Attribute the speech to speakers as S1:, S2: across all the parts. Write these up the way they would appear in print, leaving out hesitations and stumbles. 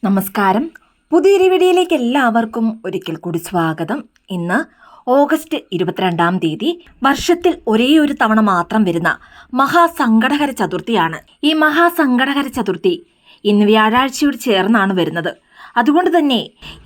S1: നമസ്കാരം. പുതിയൊരു വീഡിയോയിലേക്ക് എല്ലാവർക്കും ഒരിക്കൽ കൂടി സ്വാഗതം. ഇന്ന് ഓഗസ്റ്റ് 22-ാം തീയതി വർഷത്തിൽ ഒരേ ഒരു തവണ മാത്രം വരുന്ന മഹാസങ്കടഹര ചതുർത്ഥിയാണ്. ഈ മഹാസങ്കടഹര ചതുർത്ഥി ഇന്ന് വ്യാഴാഴ്ചയോട് ചേർന്നാണ് വരുന്നത്. അതുകൊണ്ട് തന്നെ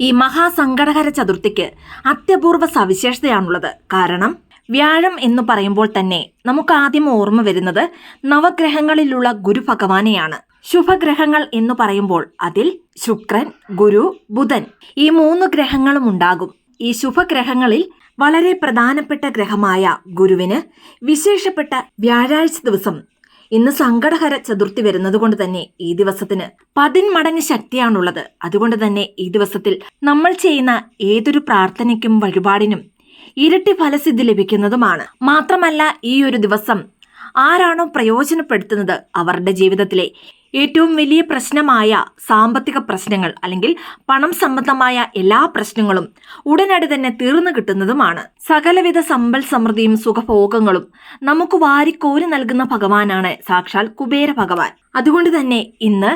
S1: ഈ മഹാസങ്കടഹര ചതുർത്ഥിക്ക് അത്യപൂർവ സവിശേഷതയാണുള്ളത്. കാരണം വ്യാഴം എന്ന് പറയുമ്പോൾ തന്നെ നമുക്ക് ആദ്യം ഓർമ്മ വരുന്നത് നവഗ്രഹങ്ങളിലുള്ള ഗുരു ഭഗവാനെയാണ്. ശുഭഗ്രഹങ്ങൾ എന്ന് പറയുമ്പോൾ അതിൽ ശുക്രൻ, ഗുരു, ബുധൻ ഈ 3 ഗ്രഹങ്ങളും ഉണ്ടാകും. ഈ ശുഭഗ്രഹങ്ങളിൽ വളരെ പ്രധാനപ്പെട്ട ഗ്രഹമായ ഗുരുവിന് വിശേഷപ്പെട്ട വ്യാഴാഴ്ച ദിവസം ഇന്ന് സങ്കടഹര ചതുർത്ഥി വരുന്നത് കൊണ്ട് തന്നെ ഈ ദിവസത്തിന് 10 മടങ്ങ് ശക്തിയാണുള്ളത്. അതുകൊണ്ട് തന്നെ ഈ ദിവസത്തിൽ നമ്മൾ ചെയ്യുന്ന ഏതൊരു പ്രാർത്ഥനയ്ക്കും വഴിപാടിനും ഇരട്ടി ഫലസിദ്ധി ലഭിക്കുന്നതുമാണ്. മാത്രമല്ല, ഈ ഒരു ദിവസം ആരാണോ പ്രയോജനപ്പെടുത്തുന്നത് അവരുടെ ജീവിതത്തിലെ ഏറ്റവും വലിയ പ്രശ്നമായ സാമ്പത്തിക പ്രശ്നങ്ങൾ അല്ലെങ്കിൽ പണം സംബന്ധമായ എല്ലാ പ്രശ്നങ്ങളും ഉടനടി തന്നെ തീർന്നു കിട്ടുന്നതുമാണ്. സകലവിധ സമ്പൽ സമൃദ്ധിയും സുഖഭോഗങ്ങളും നമുക്ക് വാരിക്കോരി നൽകുന്ന ഭഗവാനാണ് സാക്ഷാൽ കുബേര ഭഗവാൻ. അതുകൊണ്ട് തന്നെ ഇന്ന്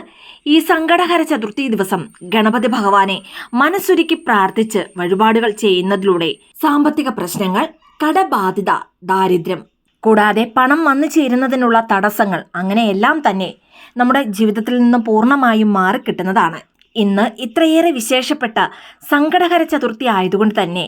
S1: ഈ സങ്കടഹര ചതുർത്ഥി ദിവസം ഗണപതി ഭഗവാനെ മനസ്സുരുക്കി പ്രാർത്ഥിച്ച് വഴിപാടുകൾ ചെയ്യുന്നതിലൂടെ സാമ്പത്തിക പ്രശ്നങ്ങൾ, കടബാധിത, ദാരിദ്ര്യം കൂടാതെ പണം വന്നു ചേരുന്നതിനുള്ള തടസ്സങ്ങൾ അങ്ങനെയെല്ലാം തന്നെ നമ്മുടെ ജീവിതത്തിൽ നിന്ന് പൂർണ്ണമായും മാറിക്കിട്ടുന്നതാണ്. ഇന്ന് ഇത്രയേറെ വിശേഷപ്പെട്ട സങ്കടഹര ചതുർത്ഥി ആയതുകൊണ്ട് തന്നെ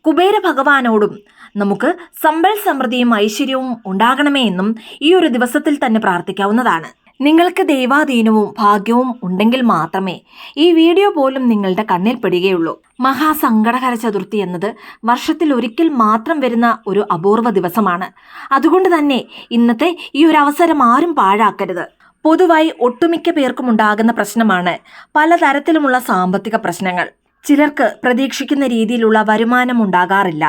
S1: കുബേര ഭഗവാനോടും നമുക്ക് സമ്പൽ സമൃദ്ധിയും ഐശ്വര്യവും ഉണ്ടാകണമേ എന്നും ഈ ഒരു ദിവസത്തിൽ തന്നെ പ്രാർത്ഥിക്കാവുന്നതാണ്. നിങ്ങൾക്ക് ദൈവാധീനവും ഭാഗ്യവും ഉണ്ടെങ്കിൽ മാത്രമേ ഈ വീഡിയോ പോലും നിങ്ങളുടെ കണ്ണിൽ പെടുകയുള്ളൂ. മഹാസങ്കടഹര ചതുർത്ഥി എന്നത് വർഷത്തിൽ ഒരിക്കൽ മാത്രം വരുന്ന ഒരു അപൂർവ ദിവസമാണ്. അതുകൊണ്ട് തന്നെ ഇന്നത്തെ ഈ ഒരു അവസരം ആരും പാഴാക്കരുത്. പൊതുവായി ഒട്ടുമിക്ക പേർക്കും ഉണ്ടാകുന്ന പ്രശ്നമാണ് പലതരത്തിലുമുള്ള സാമ്പത്തിക പ്രശ്നങ്ങൾ. ചിലർക്ക് പ്രതീക്ഷിക്കുന്ന രീതിയിലുള്ള വരുമാനം ഉണ്ടാകാറില്ല.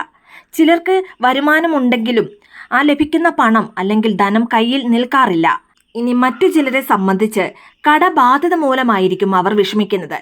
S1: ചിലർക്ക് വരുമാനമുണ്ടെങ്കിലും ആ ലഭിക്കുന്ന പണം അല്ലെങ്കിൽ ധനം കയ്യിൽ നിൽക്കാറില്ല. ഇനി മറ്റു ചിലരെ സംബന്ധിച്ച് കടബാധ്യത മൂലമായിരിക്കും അവർ വിഷമിക്കുന്നത്.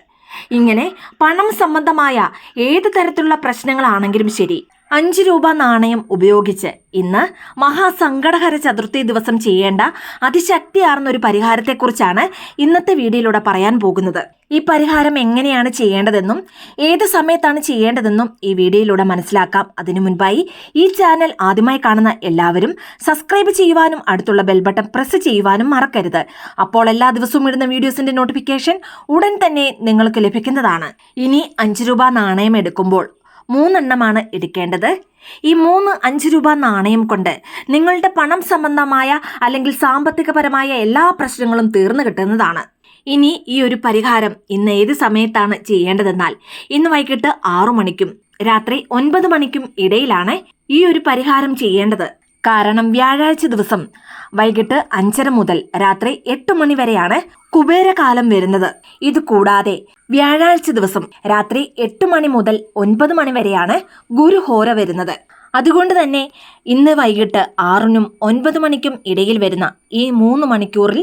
S1: ഇങ്ങനെ പണം സംബന്ധമായ ഏത് തരത്തിലുള്ള പ്രശ്നങ്ങളാണെങ്കിലും ശരി, 5 രൂപ നാണയം ഉപയോഗിച്ച് ഇന്ന് മഹാസങ്കടഹര ചതുർത്ഥി ദിവസം ചെയ്യേണ്ട അതിശക്തിയാർന്ന ഒരു പരിഹാരത്തെക്കുറിച്ചാണ് ഇന്നത്തെ വീഡിയോയിലൂടെ പറയാൻ പോകുന്നത്. ഈ പരിഹാരം എങ്ങനെയാണ് ചെയ്യേണ്ടതെന്നും ഏത് സമയത്താണ് ചെയ്യേണ്ടതെന്നും ഈ വീഡിയോയിലൂടെ മനസ്സിലാക്കാം. അതിനു മുൻപായി ഈ ചാനൽ ആദ്യമായി കാണുന്ന എല്ലാവരും സബ്സ്ക്രൈബ് ചെയ്യുവാനും അടുത്തുള്ള ബെൽ ബട്ടൺ പ്രസ് ചെയ്യുവാനും മറക്കരുത്. അപ്പോൾ എല്ലാ ദിവസവും ഇടുന്ന വീഡിയോസിന്റെ നോട്ടിഫിക്കേഷൻ ഉടൻ തന്നെ നിങ്ങൾക്ക് ലഭിക്കുന്നതാണ്. ഇനി 5 രൂപ നാണയം എടുക്കുമ്പോൾ 3 എണ്ണമാണ് എടുക്കേണ്ടത്. ഈ 3 5 രൂപ നാണയം കൊണ്ട് നിങ്ങളുടെ പണം സംബന്ധമായ അല്ലെങ്കിൽ സാമ്പത്തികപരമായ എല്ലാ പ്രശ്നങ്ങളും തീർന്നു കിട്ടുന്നതാണ്. ഇനി ഈ ഒരു പരിഹാരം ഇന്ന് ഏത് സമയത്താണ് ചെയ്യേണ്ടതെന്നാൽ ഇന്ന് വൈകിട്ട് 6 മണിക്കും രാത്രി 9 മണിക്കും ഇടയിലാണ് ഈ ഒരു പരിഹാരം ചെയ്യേണ്ടത്. കാരണം വ്യാഴാഴ്ച ദിവസം വൈകിട്ട് 5:30 മുതൽ രാത്രി 8 മണി വരെയാണ് കുബേരകാലം വരുന്നത്. ഇത് കൂടാതെ വ്യാഴാഴ്ച ദിവസം രാത്രി 8 മണി മുതൽ 9 മണി വരെയാണ് ഗുരുഹോര വരുന്നത്. അതുകൊണ്ട് തന്നെ ഇന്ന് വൈകിട്ട് 6-നും 9 മണിക്കും ഇടയിൽ വരുന്ന ഈ 3 മണിക്കൂറിൽ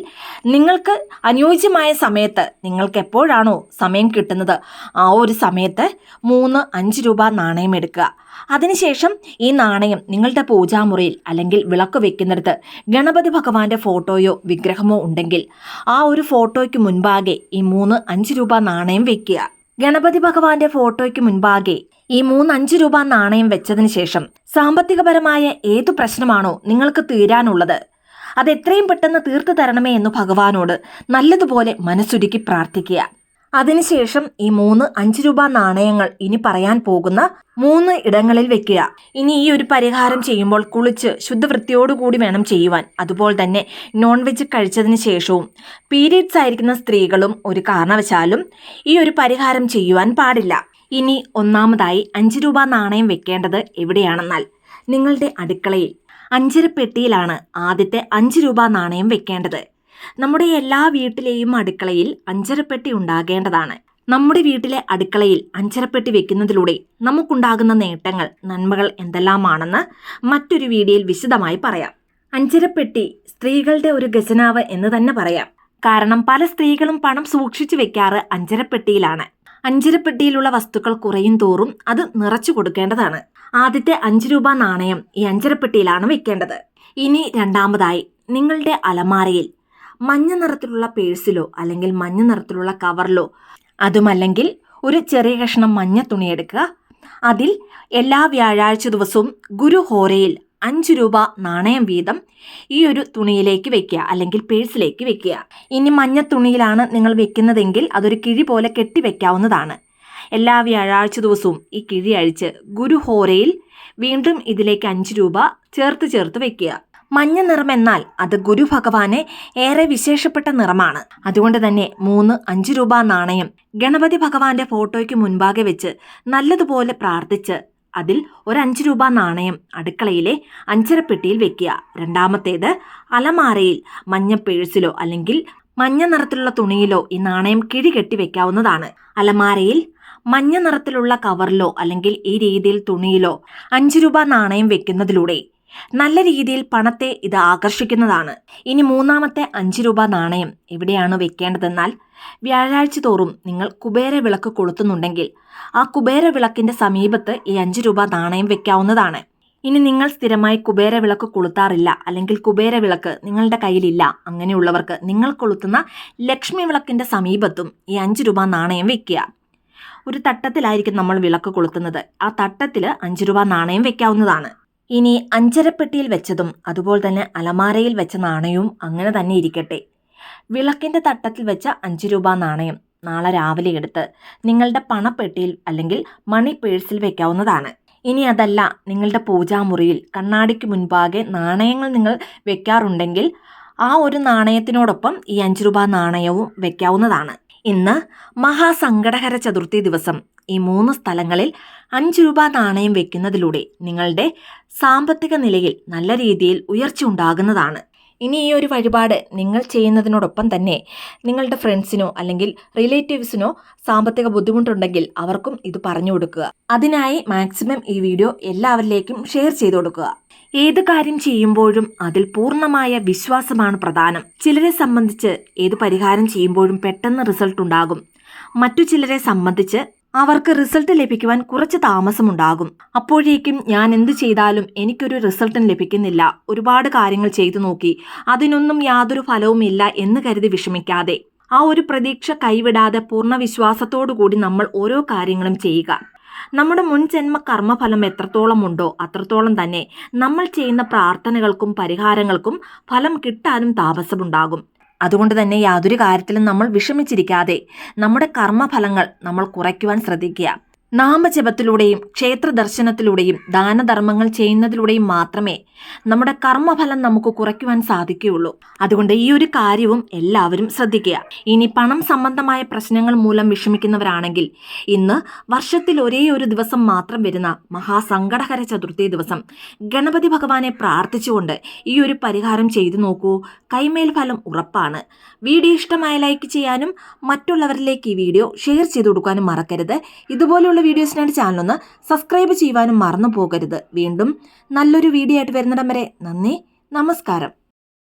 S1: നിങ്ങൾക്ക് അനുയോജ്യമായ സമയത്ത് നിങ്ങൾക്ക് എപ്പോഴാണോ സമയം കിട്ടുന്നത് ആ ഒരു സമയത്ത് 3 5 രൂപ നാണയം എടുക്കുക. അതിനുശേഷം ഈ നാണയം നിങ്ങളുടെ പൂജാമുറിയിൽ അല്ലെങ്കിൽ വിളക്ക് വെക്കുന്നിടത്ത് ഗണപതി ഭഗവാന്റെ ഫോട്ടോയോ വിഗ്രഹമോ ഉണ്ടെങ്കിൽ ആ ഒരു ഫോട്ടോയ്ക്ക് മുൻപാകെ ഈ 3 5 രൂപ നാണയം വെക്കുക. ഗണപതി ഭഗവാന്റെ ഫോട്ടോയ്ക്ക് മുൻപാകെ ഈ 3 5 രൂപ നാണയം വെച്ചതിന് ശേഷം സാമ്പത്തികപരമായ ഏതു പ്രശ്നമാണോ നിങ്ങൾക്ക് തീരാനുള്ളത് അത് എത്രയും പെട്ടെന്ന് തീർത്തു തരണമേ എന്ന് ഭഗവാനോട് നല്ലതുപോലെ മനസ്സുരുക്കി പ്രാർത്ഥിക്കുക. അതിനുശേഷം ഈ 3 5 രൂപ നാണയങ്ങൾ ഇനി പറയാൻ പോകുന്ന 3 ഇടങ്ങളിൽ വെക്കുക. ഇനി ഈ ഒരു പരിഹാരം ചെയ്യുമ്പോൾ കുളിച്ച് ശുദ്ധവൃത്തിയോടുകൂടി വേണം ചെയ്യുവാൻ. അതുപോലെ തന്നെ നോൺ വെജ് കഴിച്ചതിന് ശേഷവും പീരിയഡ്സ് ആയിരിക്കുന്ന സ്ത്രീകളും ഒരു കാരണവശാലും ഈ ഒരു പരിഹാരം ചെയ്യുവാൻ പാടില്ല. ഇനി ഒന്നാമതായി 5 രൂപ നാണയം വെക്കേണ്ടത് എവിടെയാണെന്നാൽ നിങ്ങളുടെ അടുക്കളയിൽ 5 പെട്ടിയിലാണ് ആദ്യത്തെ 5 രൂപ നാണയം വെക്കേണ്ടത്. നമ്മുടെ എല്ലാ വീട്ടിലെയും അടുക്കളയിൽ 5 പെട്ടി ഉണ്ടാകേണ്ടതാണ്. നമ്മുടെ വീട്ടിലെ അടുക്കളയിൽ 5 പെട്ടി വെക്കുന്നതിലൂടെ നമുക്കുണ്ടാകുന്ന നേട്ടങ്ങൾ, നന്മകൾ എന്തെല്ലാമാണെന്ന് മറ്റൊരു വീഡിയോയിൽ വിശദമായി പറയാം. 5 പെട്ടി സ്ത്രീകളുടെ ഒരു ഖജനാവ് എന്ന് തന്നെ പറയാം. കാരണം പല സ്ത്രീകളും പണം സൂക്ഷിച്ചു വെക്കാറ് 5 പെട്ടിയിലാണ്. 5 പെട്ടിയിലുള്ള വസ്തുക്കൾ കുറയും തോറും അത് നിറച്ചു കൊടുക്കേണ്ടതാണ്. ആദ്യത്തെ 5 രൂപ നാണയം ഈ 5 പെട്ടിയിലാണ് വെക്കേണ്ടത്. ഇനി രണ്ടാമതായി നിങ്ങളുടെ അലമാരയിൽ മഞ്ഞ നിറത്തിലുള്ള പേഴ്സിലോ അല്ലെങ്കിൽ മഞ്ഞ നിറത്തിലുള്ള കവറിലോ അതുമല്ലെങ്കിൽ ഒരു ചെറിയ കഷ്ണം മഞ്ഞ തുണി എടുക്കുക. അതിൽ എല്ലാ വ്യാഴാഴ്ച ദിവസവും ഗുരുഹോരയിൽ 5 രൂപ നാണയം വീതം ഈ ഒരു തുണിയിലേക്ക് വെക്കുക, അല്ലെങ്കിൽ പേഴ്സിലേക്ക് വെക്കുക. ഇനി മഞ്ഞ തുണിയിലാണ് നിങ്ങൾ വെക്കുന്നതെങ്കിൽ അതൊരു കിഴി പോലെ കെട്ടിവെക്കാവുന്നതാണ്. എല്ലാ വ്യാഴാഴ്ച ദിവസവും ഈ കിഴി അഴിച്ച് ഗുരുഹോരയിൽ വീണ്ടും ഇതിലേക്ക് 5 രൂപ ചേർത്ത് വെക്കുക. മഞ്ഞ നിറം എന്നാൽ അത് ഗുരു ഭഗവാനെ ഏറെ വിശേഷപ്പെട്ട നിറമാണ്. അതുകൊണ്ട് തന്നെ 3 5 രൂപ നാണയം ഗണപതി ഭഗവാന്റെ ഫോട്ടോയ്ക്ക് മുൻപാകെ വെച്ച് നല്ലതുപോലെ പ്രാർത്ഥിച്ച് അതിൽ ഒരു 5 രൂപ നാണയം അടുക്കളയിലെ അഞ്ചരപ്പെട്ടിയിൽ വെക്കുക. രണ്ടാമത്തേത് അലമാരയിൽ മഞ്ഞ പേഴ്സിലോ അല്ലെങ്കിൽ മഞ്ഞ നിറത്തിലുള്ള തുണിയിലോ ഈ നാണയം കിഴി കെട്ടി വെക്കാവുന്നതാണ്. അലമാരയിൽ മഞ്ഞ നിറത്തിലുള്ള കവറിലോ അല്ലെങ്കിൽ ഈ രീതിയിൽ തുണിയിലോ 5 രൂപ നാണയം വെക്കുന്നതിലൂടെ നല്ല രീതിയിൽ പണത്തെ ഇത് ആകർഷിക്കുന്നതാണ്. ഇനി മൂന്നാമത്തെ 5 രൂപ നാണയം എവിടെയാണ് വെക്കേണ്ടതെന്നാൽ വ്യാഴാഴ്ച തോറും നിങ്ങൾ കുബേര വിളക്ക് കൊളുത്തുന്നുണ്ടെങ്കിൽ ആ കുബേര വിളക്കിന്റെ സമീപത്ത് ഈ 5 രൂപ നാണയം വെക്കാവുന്നതാണ്. ഇനി നിങ്ങൾ സ്ഥിരമായി കുബേര വിളക്ക് കൊളുത്താറില്ല, അല്ലെങ്കിൽ കുബേര വിളക്ക് നിങ്ങളുടെ കയ്യിലില്ല, അങ്ങനെയുള്ളവർക്ക് നിങ്ങൾ കൊളുത്തുന്ന ലക്ഷ്മി വിളക്കിന്റെ സമീപത്തും ഈ 5 രൂപ നാണയം വെക്കുക. ഒരു തട്ടത്തിലായിരിക്കും നമ്മൾ വിളക്ക് കൊളുത്തുന്നത്. ആ തട്ടത്തിൽ 5 രൂപ നാണയം വെക്കാവുന്നതാണ്. ഇനി അഞ്ചരപ്പെട്ടിയിൽ വെച്ചതും അതുപോലെ തന്നെ അലമാരയിൽ വെച്ച നാണയവും അങ്ങനെ തന്നെ ഇരിക്കട്ടെ. വിളക്കിന്റെ തട്ടത്തിൽ വെച്ച 5 രൂപ നാണയം നാളെ രാവിലെ എടുത്ത് നിങ്ങളുടെ പണപ്പെട്ടിയിൽ അല്ലെങ്കിൽ മണി പേഴ്സിൽ വെക്കാവുന്നതാണ്. ഇനി അതല്ല, നിങ്ങളുടെ പൂജാമുറിയിൽ കണ്ണാടിക്ക് മുൻപാകെ നാണയങ്ങൾ നിങ്ങൾ വെക്കാറുണ്ടെങ്കിൽ ആ ഒരു നാണയത്തിനോടൊപ്പം ഈ 5 രൂപ നാണയവും വെക്കാവുന്നതാണ്. ഇന്ന് മഹാസങ്കടഹര ചതുർത്ഥി ദിവസം ഈ 3 സ്ഥലങ്ങളിൽ 5 രൂപ നാണയം വെക്കുന്നതിലൂടെ നിങ്ങളുടെ സാമ്പത്തിക നിലയിൽ നല്ല രീതിയിൽ ഉയർച്ച ഉണ്ടാകുന്നതാണ്. ഇനി ഈ ഒരു വഴിപാട് നിങ്ങൾ ചെയ്യുന്നതിനോടൊപ്പം തന്നെ നിങ്ങളുടെ ഫ്രണ്ട്സിനോ അല്ലെങ്കിൽ റിലേറ്റീവ്സിനോ സാമ്പത്തിക ബുദ്ധിമുട്ടുണ്ടെങ്കിൽ അവർക്കും ഇത് പറഞ്ഞു കൊടുക്കുക. അതിനായി മാക്സിമം ഈ വീഡിയോ എല്ലാവരിലേക്കും ഷെയർ ചെയ്തു കൊടുക്കുക. ഏത് കാര്യം ചെയ്യുമ്പോഴും അതിൽ പൂർണ്ണമായ വിശ്വാസമാണ് പ്രധാനം. ചിലരെ സംബന്ധിച്ച് ഏത് പരിഹാരം ചെയ്യുമ്പോഴും പെട്ടെന്ന് റിസൾട്ട് ഉണ്ടാകും. മറ്റു ചിലരെ സംബന്ധിച്ച് അവർക്ക് റിസൾട്ട് ലഭിക്കുവാൻ കുറച്ച് താമസമുണ്ടാകും. അപ്പോഴേക്കും ഞാൻ എന്ത് ചെയ്താലും എനിക്കൊരു റിസൾട്ടും ലഭിക്കുന്നില്ല, ഒരുപാട് കാര്യങ്ങൾ ചെയ്തു നോക്കി, അതിനൊന്നും യാതൊരു ഫലവുമില്ല എന്ന് കരുതി വിഷമിക്കാതെ ആ ഒരു പ്രതീക്ഷ കൈവിടാതെ പൂർണ്ണ വിശ്വാസത്തോടു കൂടി നമ്മൾ ഓരോ കാര്യങ്ങളും ചെയ്യുക. നമ്മുടെ മുൻ ജന്മ കർമ്മഫലം എത്രത്തോളം ഉണ്ടോ അത്രത്തോളം തന്നെ നമ്മൾ ചെയ്യുന്ന പ്രാർത്ഥനകൾക്കും പരിഹാരങ്ങൾക്കും ഫലം കിട്ടാനും താമസമുണ്ടാകും. അതുകൊണ്ട് തന്നെ യാതൊരു കാര്യത്തിലും നമ്മൾ വിഷമിച്ചിരിക്കാതെ നമ്മുടെ കർമ്മഫലങ്ങൾ നമ്മൾ കുറയ്ക്കുവാൻ ശ്രദ്ധിക്കുക. നാമജപത്തിലൂടെയും ക്ഷേത്ര ദർശനത്തിലൂടെയും ദാനധർമ്മങ്ങൾ ചെയ്യുന്നതിലൂടെയും മാത്രമേ നമ്മുടെ കർമ്മഫലം നമുക്ക് കുറയ്ക്കുവാൻ സാധിക്കുകയുള്ളൂ. അതുകൊണ്ട് ഈ ഒരു കാര്യവും എല്ലാവരും ശ്രദ്ധിക്കുക. ഇനി പണം സംബന്ധമായ പ്രശ്നങ്ങൾ മൂലം വിഷമിക്കുന്നവരാണെങ്കിൽ ഇന്ന് വർഷത്തിൽ ഒരേ ഒരു ദിവസം മാത്രം വരുന്ന മഹാസങ്കടഹര ചതുർത്ഥി ദിവസം ഗണപതി ഭഗവാനെ പ്രാർത്ഥിച്ചുകൊണ്ട് ഈ ഒരു പരിഹാരം ചെയ്തു നോക്കൂ. കൈമേൽ ഫലം ഉറപ്പാണ്. വീഡിയോ ഇഷ്ടമായ ലൈക്ക് ചെയ്യാനും മറ്റുള്ളവരിലേക്ക് ഈ വീഡിയോ ഷെയർ ചെയ്തു കൊടുക്കാനും മറക്കരുത്. ഇതുപോലെയുള്ള വീഡിയോസിനായിട്ട് ചാനലൊന്ന് സബ്സ്ക്രൈബ് ചെയ്യുവാനും മറന്നു പോകരുത്. വീണ്ടും നല്ലൊരു വീഡിയോ ആയിട്ട് വരുന്നിടം വരെ നന്ദി, നമസ്കാരം.